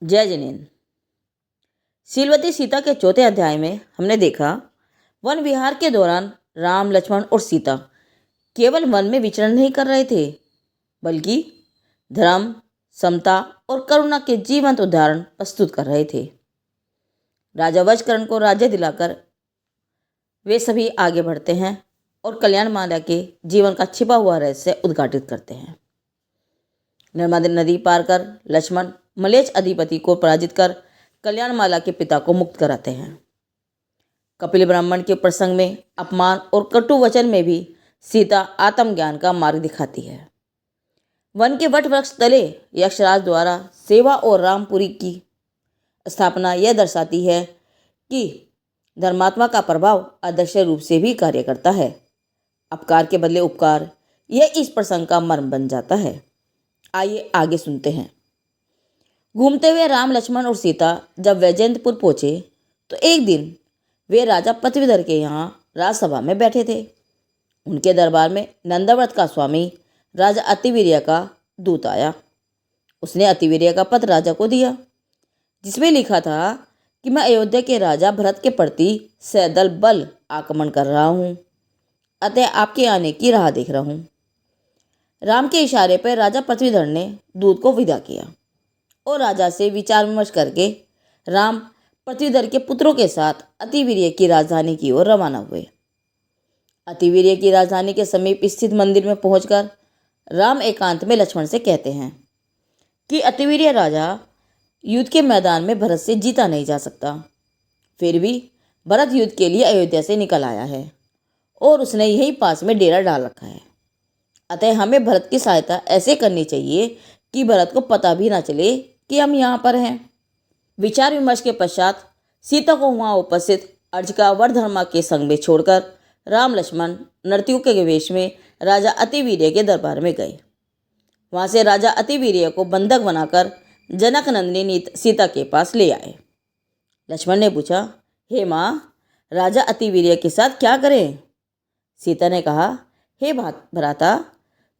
जय जिनेन्द्र। शीलवती सीता के चौथे अध्याय में हमने देखा वन विहार के दौरान राम, लक्ष्मण और सीता केवल वन में विचरण नहीं कर रहे थे, बल्कि धर्म, समता और करुणा के जीवंत उदाहरण प्रस्तुत कर रहे थे। राजा वज्रकर्ण को राज्य दिलाकर वे सभी आगे बढ़ते हैं और कल्याणमाला के जीवन का छिपा हुआ रहस्य उद्घाटित करते हैं। नर्मदा नदी पार कर लक्ष्मण मलेच्छ अधिपति को पराजित कर कल्याणमाला के पिता को मुक्त कराते हैं। कपिल ब्राह्मण के प्रसंग में अपमान और कटु वचन में भी सीता आत्मज्ञान का मार्ग दिखाती है। वन के वट वृक्ष तले यक्षराज द्वारा सेवा और रामपुरी की स्थापना यह दर्शाती है कि धर्मात्मा का प्रभाव अदृश्य रूप से भी कार्य करता है। अपकार के बदले उपकार, यह इस प्रसंग का मर्म बन जाता है। आइए आगे सुनते हैं। घूमते हुए राम, लक्ष्मण और सीता जब वैजयंतपुर पहुंचे तो एक दिन वे राजा पृथ्वीधर के यहाँ राजसभा में बैठे थे। उनके दरबार में नंदाव्रत का स्वामी राजा अतिवीर्य का दूत आया। उसने अतिवीर्य का पत्र राजा को दिया, जिसमें लिखा था कि मैं अयोध्या के राजा भरत के प्रति सैदल बल आक्रमण कर रहा हूँ, अतः आपके आने की राह देख रहा हूँ। राम के इशारे पर राजा पृथ्वीधर ने दूत को विदा किया और राजा से विचार विमर्श करके राम पृथ्वीधर के पुत्रों के साथ अतिवीर्य की राजधानी की ओर रवाना हुए। अतिवीर्य की राजधानी के समीप स्थित मंदिर में पहुंचकर राम एकांत में लक्ष्मण से कहते हैं कि अतिवीर्य राजा युद्ध के मैदान में भरत से जीता नहीं जा सकता। फिर भी भरत युद्ध के लिए अयोध्या से निकल आया है और उसने यहीं पास में डेरा डाल रखा है। अतः हमें भरत की सहायता ऐसे करनी चाहिए कि भरत को पता भी ना चले कि हम यहाँ पर हैं। विचार विमर्श के पश्चात सीता को वहाँ उपस्थित अर्चका वरधर्मा के संग में छोड़कर राम, लक्ष्मण नर्तकियों के वेश में राजा अतिवीर्य के दरबार में गए। वहाँ से राजा अतिवीर्य को बंधक बनाकर जनक नंदिनी सीता के पास ले आए। लक्ष्मण ने पूछा, हे माँ, राजा अतिवीर्य के साथ क्या करें? सीता ने कहा, हे भ्राता,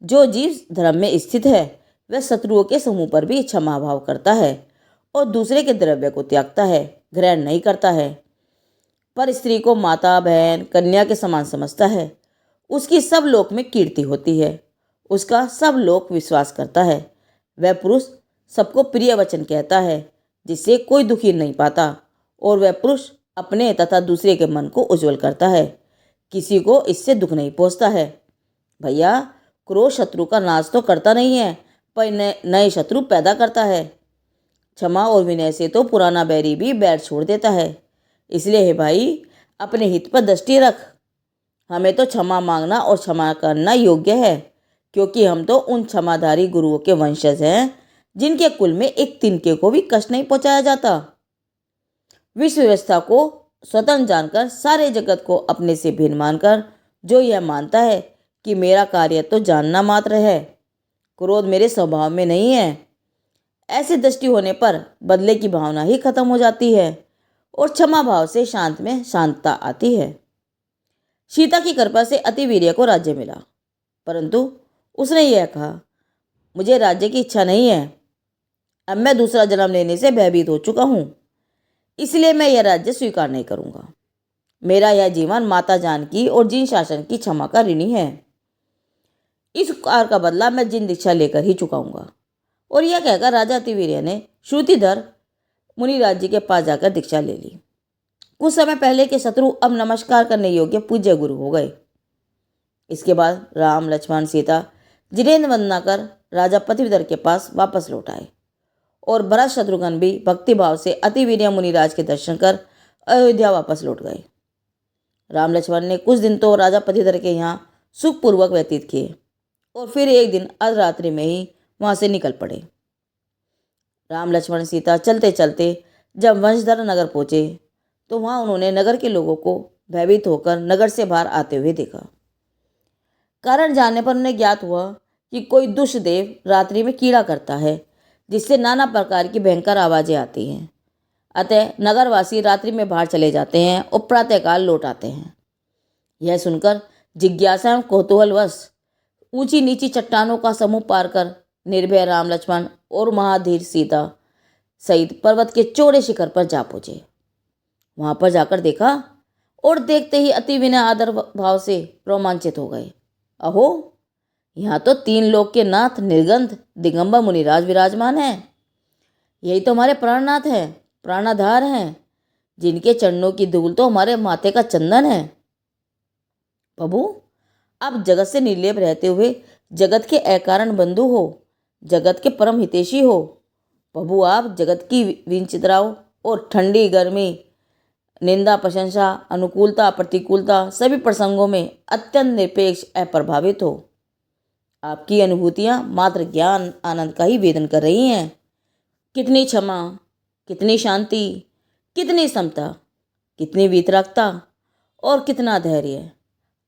जो जीव धर्म में स्थित है वह शत्रुओं के समूह पर भी क्षमा भाव करता है और दूसरे के द्रव्य को त्यागता है, ग्रहण नहीं करता है। पर स्त्री को माता, बहन, कन्या के समान समझता है। उसकी सब लोक में कीर्ति होती है, उसका सब लोक विश्वास करता है। वह पुरुष सबको प्रिय वचन कहता है, जिससे कोई दुखी नहीं पाता, और वह पुरुष अपने तथा दूसरे के मन को उज्जवल करता है, किसी को इससे दुख नहीं पहुँचता है। भैया, क्रोध शत्रु का नाश तो करता नहीं है, पर नए शत्रु पैदा करता है। क्षमा और विनय से तो पुराना बैरी भी बैर छोड़ देता है। इसलिए हे भाई, अपने हित पर दृष्टि रख। हमें तो क्षमा मांगना और क्षमा करना योग्य है, क्योंकि हम तो उन क्षमाधारी गुरुओं के वंशज हैं जिनके कुल में एक तिनके को भी कष्ट नहीं पहुंचाया जाता। विश्व व्यवस्था को स्वतंत्र जानकर, सारे जगत को अपने से भिन्न मानकर जो यह मानता है कि मेरा कार्य तो जानना मात्र है, क्रोध मेरे स्वभाव में नहीं है, ऐसी दृष्टि होने पर बदले की भावना ही खत्म हो जाती है और क्षमा भाव से शांत में शांतता आती है। सीता की कृपा से अतिवीर्य को राज्य मिला, परंतु उसने यह कहा, मुझे राज्य की इच्छा नहीं है। अब मैं दूसरा जन्म लेने से भयभीत हो चुका हूँ, इसलिए मैं यह राज्य स्वीकार नहीं करूँगा। मेरा यह जीवन माता जानकी और जिन शासन की क्षमा का ऋणी है। इस उपकार का बदला मैं जिन दीक्षा लेकर ही चुकाऊंगा। और यह कहकर राजा अतिवीर्य ने श्रुतिधर मुनि राज्य के पास जाकर दीक्षा ले ली। कुछ समय पहले के शत्रु अब नमस्कार करने योग्य पूज्य गुरु हो गए। इसके बाद राम, लक्ष्मण, सीता जिनेन्द्र वंदना कर राजा पृथ्वीधर के पास वापस लौट आए और भरत, शत्रुघ्न भी भक्तिभाव से अतिवीर्य मुनिराज के दर्शन कर अयोध्या वापस लौट गए। राम, लक्ष्मण ने कुछ दिन तो राजा पृथ्वीधर के यहाँ सुखपूर्वक व्यतीत किए और फिर एक दिन अर्धरात्रि में ही वहाँ से निकल पड़े। राम, लक्ष्मण, सीता चलते चलते जब वंशधर नगर पहुँचे तो वहाँ उन्होंने नगर के लोगों को भयभीत होकर नगर से बाहर आते हुए देखा। कारण जानने पर उन्हें ज्ञात हुआ कि कोई दुष्ट देव रात्रि में कीड़ा करता है, जिससे नाना प्रकार की भयंकर आवाज़ें आती हैं। अतः नगरवासी रात्रि में बाहर चले जाते हैं और प्रातःकाल लौट आते हैं। यह सुनकर जिज्ञासा एवं कौतूहलवश ऊंची नीची चट्टानों का समूह पार कर निर्भय राम, लक्ष्मण और महाधीर सीता सहित पर्वत के चौड़े शिखर पर जा पहुंचे। वहां पर जाकर देखा और देखते ही अति विनय आदर भाव से रोमांचित हो गए। अहो, यहाँ तो 3 लोक के नाथ निर्गंध दिगंबर मुनिराज विराजमान हैं। यही तो हमारे प्राणनाथ हैं, प्राणाधार हैं, जिनके चरणों की धूल तो हमारे माथे का चंदन है। प्रभु, आप जगत से निर्लेप रहते हुए जगत के अकारण बंधु हो, जगत के परम हितैषी हो। प्रभु, आप जगत की विचित्राओं और ठंडी गर्मी, निंदा प्रशंसा, अनुकूलता प्रतिकूलता सभी प्रसंगों में अत्यंत निरपेक्ष अप्रभावित हो। आपकी अनुभूतियाँ मात्र ज्ञान आनंद का ही वेदन कर रही हैं। कितनी क्षमा, कितनी शांति, कितनी समता, कितनी वीतरागता और कितना धैर्य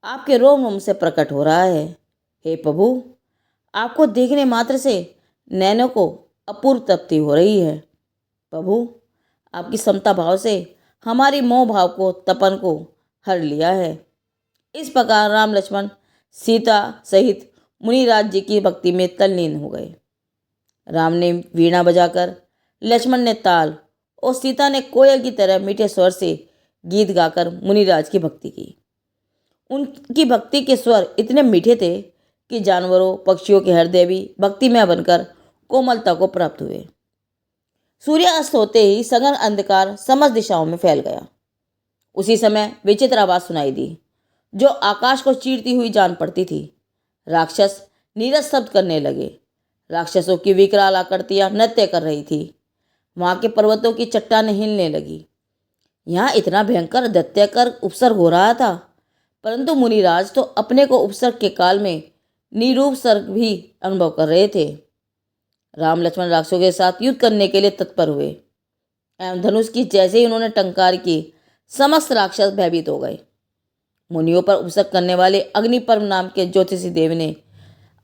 आपके रोम रोम से प्रकट हो रहा है। हे प्रभु, आपको देखने मात्र से नैनों को अपूर्व तृप्ति हो रही है। प्रभु, आपकी समता भाव से हमारी मोह भाव को तपन को हर लिया है। इस प्रकार राम लक्ष्मण सीता सहित मुनिराज जी की भक्ति में तल्लीन हो गए। राम ने वीणा बजाकर, लक्ष्मण ने ताल और सीता ने कोयल की तरह मीठे स्वर से गीत गाकर मुनिराज की भक्ति की। उनकी भक्ति के स्वर इतने मीठे थे कि जानवरों पक्षियों के हृदय भी भक्तिमय बनकर कोमलता को प्राप्त हुए। सूर्य अस्त होते ही सघन अंधकार समस्त दिशाओं में फैल गया। उसी समय विचित्र आवाज सुनाई दी, जो आकाश को चीरती हुई जान पड़ती थी। राक्षस नीरस शब्द करने लगे। राक्षसों की विकराल आकृतियां नृत्य कर रही थी। वहां के पर्वतों की चट्टानें हिलने लगी। यहाँ इतना भयंकर दैत्यकर उपसर्ग हो रहा था, परंतु मुनिराज तो अपने को उपसर्ग के काल में निरूप सर्ग भी अनुभव कर रहे थे। राम लक्ष्मण राक्षसों के साथ युद्ध करने के लिए तत्पर हुए एवं धनुष की जैसे ही उन्होंने टंकार की, समस्त राक्षस भयभीत हो गए। मुनियों पर उपसर्ग करने वाले अग्निपर्व नाम के ज्योतिषी देव ने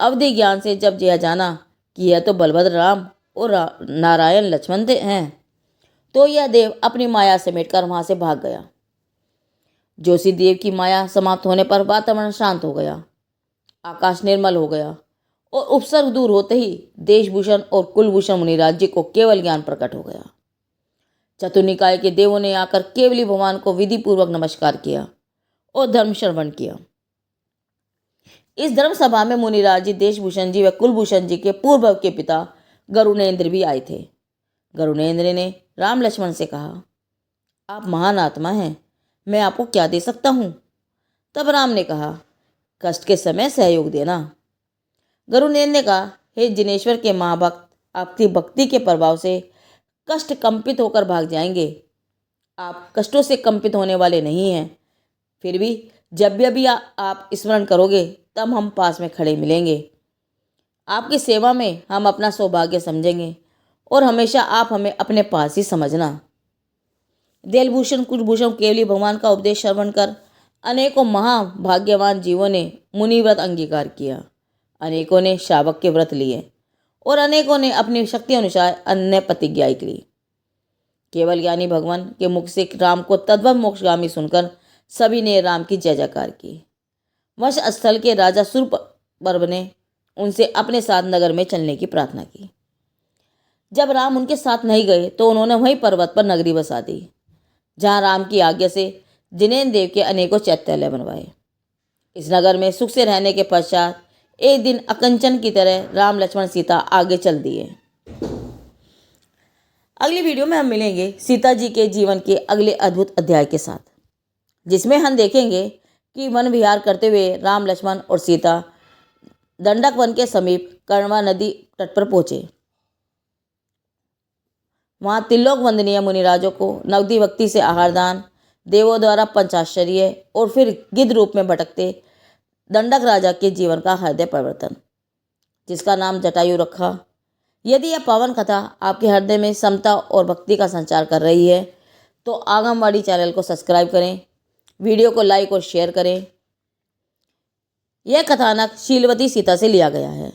अवधि ज्ञान से जब यह जाना कि यह तो बलभद्र राम और नारायण लक्ष्मण हैं, तो यह देव अपनी माया समेटकर वहां से भाग गया। ज्योतिषी देव की माया समाप्त होने पर वातावरण शांत हो गया, आकाश निर्मल हो गया और उपसर्ग दूर होते ही देशभूषण और कुलभूषण मुनिराज जी को केवल ज्ञान प्रकट हो गया। चतुर्निकाय के देवों ने आकर केवली भगवान को विधि पूर्वक नमस्कार किया और धर्म श्रवण किया। इस धर्म सभा में मुनिराज जी, देशभूषण जी व कुलभूषण जी के पूर्व के पिता गरुणेन्द्र भी आए थे। गरुणेन्द्र ने राम लक्ष्मण से कहा, आप महान आत्मा हैं, मैं आपको क्या दे सकता हूँ? तब राम ने कहा, कष्ट के समय सहयोग देना। गरुड़ेन्द्र ने कहा, हे जिनेश्वर के महाभक्त, आपकी भक्ति के प्रभाव से कष्ट कंपित होकर भाग जाएंगे। आप कष्टों से कंपित होने वाले नहीं हैं। फिर भी जब भी आप स्मरण करोगे तब हम पास में खड़े मिलेंगे। आपकी सेवा में हम अपना सौभाग्य समझेंगे और हमेशा आप हमें अपने पास ही समझना। देलभूषण कुलभूषण केवली भगवान का उपदेश श्रवण कर अनेकों महाभाग्यवान जीवों ने मुनिव्रत अंगीकार किया। अनेकों ने शावक के व्रत लिए और अनेकों ने अपनी शक्ति अनुसार अन्य प्रतिज्ञाएं की। केवल ज्ञानी भगवान के मुख से राम को तद्भव मोक्षगामी सुनकर सभी ने राम की जय जयकार की। वश स्थल के राजा सूर्यपर्व ने उनसे अपने साथ नगर में चलने की प्रार्थना की। जब राम उनके साथ नहीं गए तो उन्होंने वहीं पर्वत पर नगरी बसा दी, जहाँ राम की आज्ञा से जिनेन्द्र देव के अनेकों चैत्यालय बनवाए। इस नगर में सुख से रहने के पश्चात एक दिन अकंचन की तरह राम लक्ष्मण सीता आगे चल दिए। अगली वीडियो में हम मिलेंगे सीता जी के जीवन के अगले अद्भुत अध्याय के साथ, जिसमें हम देखेंगे कि वन विहार करते हुए राम लक्ष्मण और सीता दंडक वन के समीप कर्णवा नदी तट पर पहुंचे। वहां त्रिलोक वंदनीय मुनिराजों को नवदी भक्ति से आहारदान, देवों द्वारा पंचाश्चर्य और फिर गिद्ध रूप में भटकते दंडक राजा के जीवन का हृदय परिवर्तन, जिसका नाम जटायु रखा। यदि यह पावन कथा आपके हृदय में समता और भक्ति का संचार कर रही है तो आगमवाणी चैनल को सब्सक्राइब करें, वीडियो को लाइक और शेयर करें। यह कथानक शीलवती सीता से लिया गया है,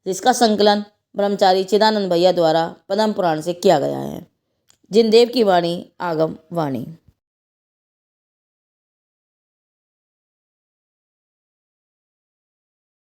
जिसका संकलन ब्रह्मचारी चिदानंद भैया द्वारा पद्म पुराण से किया गया है। जिनदेव की वाणी आगम वाणी।